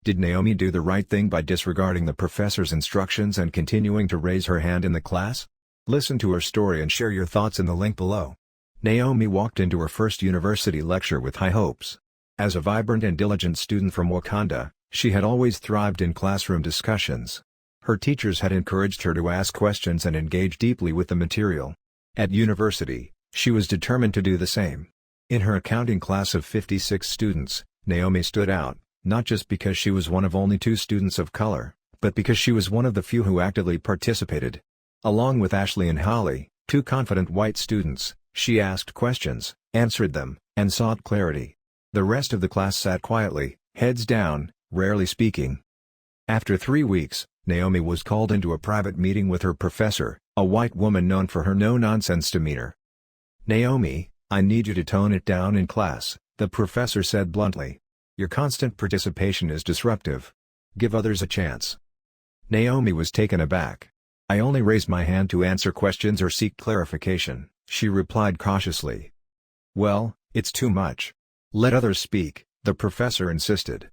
Did Naomi do the right thing by disregarding the professor's instructions and continuing to raise her hand in the class? Listen to her story and share your thoughts in the link below. Naomi walked into her first university lecture with high hopes. As a vibrant and diligent student from Wakanda, she had always thrived in classroom discussions. Her teachers had encouraged her to ask questions and engage deeply with the material. At university, she was determined to do the same. In her accounting class of 56 students, Naomi stood out, not just because she was one of only 2 students of color, but because she was one of the few who actively participated. Along with Ashley and Holly, 2 confident white students, she asked questions, answered them, and sought clarity. The rest of the class sat quietly, heads down, rarely speaking. After 3 weeks, Naomi was called into a private meeting with her professor, a white woman known for her no-nonsense demeanor. "Naomi, I need you to tone it down in class," the professor said bluntly. "Your constant participation is disruptive. Give others a chance." Naomi was taken aback. "I only raised my hand to answer questions or seek clarification," she replied cautiously. "Well, it's too much. Let others speak," the professor insisted.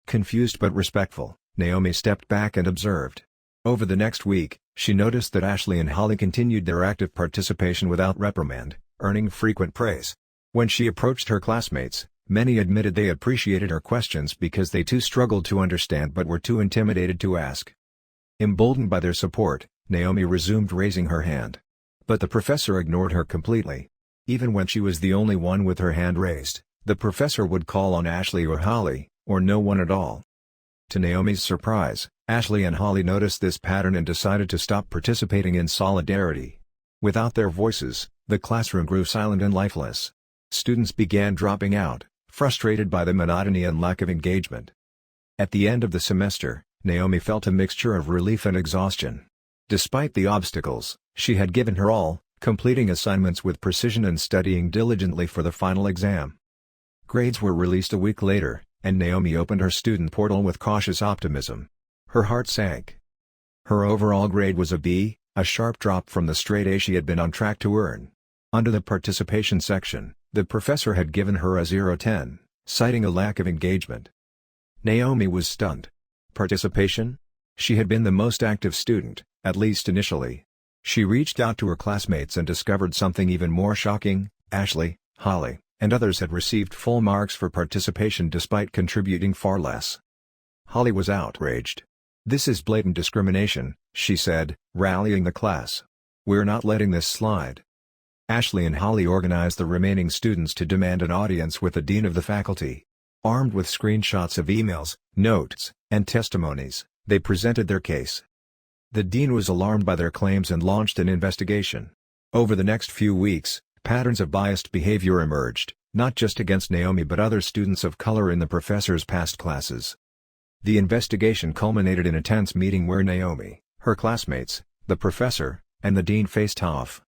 Confused but respectful, Naomi stepped back and observed. Over the next week, she noticed that Ashley and Holly continued their active participation without reprimand, earning frequent praise. When she approached her classmates, many admitted they appreciated her questions because they too struggled to understand but were too intimidated to ask. Emboldened by their support, Naomi resumed raising her hand. But the professor ignored her completely. Even when she was the only one with her hand raised, the professor would call on Ashley or Holly, or no one at all. To Naomi's surprise, Ashley and Holly noticed this pattern and decided to stop participating in solidarity. Without their voices, the classroom grew silent and lifeless. Students began dropping out, frustrated by the monotony and lack of engagement. At the end of the semester, Naomi felt a mixture of relief and exhaustion. Despite the obstacles, she had given her all, completing assignments with precision and studying diligently for the final exam. Grades were released a week later, and Naomi opened her student portal with cautious optimism. Her heart sank. Her overall grade was a B, a sharp drop from the straight A she had been on track to earn. Under the participation section, the professor had given her a 0-10, citing a lack of engagement. Naomi was stunned. Participation? She had been the most active student, at least initially. She reached out to her classmates and discovered something even more shocking: Ashley, Holly, and others had received full marks for participation despite contributing far less. Holly was outraged. "This is blatant discrimination," she said, rallying the class. "We're not letting this slide." Ashley and Holly organized the remaining students to demand an audience with the dean of the faculty. Armed with screenshots of emails, notes, and testimonies, they presented their case. The dean was alarmed by their claims and launched an investigation. Over the next few weeks, patterns of biased behavior emerged, not just against Naomi but other students of color in the professor's past classes. The investigation culminated in a tense meeting where Naomi, her classmates, the professor, and the dean faced off.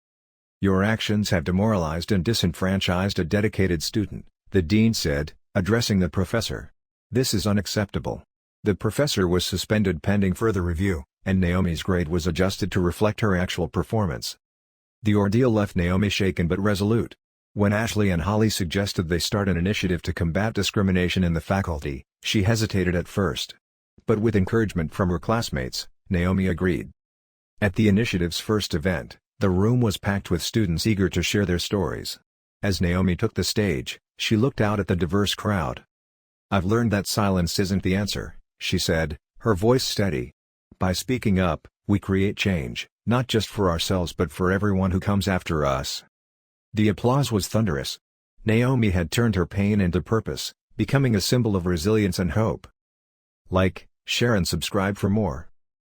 "Your actions have demoralized and disenfranchised a dedicated student," the dean said, addressing the professor. "This is unacceptable." The professor was suspended pending further review, and Naomi's grade was adjusted to reflect her actual performance. The ordeal left Naomi shaken but resolute. When Ashley and Holly suggested they start an initiative to combat discrimination in the faculty, she hesitated at first. But with encouragement from her classmates, Naomi agreed. At the initiative's first event, the room was packed with students eager to share their stories. As Naomi took the stage, she looked out at the diverse crowd. "I've learned that silence isn't the answer," she said, her voice steady. "By speaking up, we create change, not just for ourselves but for everyone who comes after us." The applause was thunderous. Naomi had turned her pain into purpose, becoming a symbol of resilience and hope. Like, share and subscribe for more.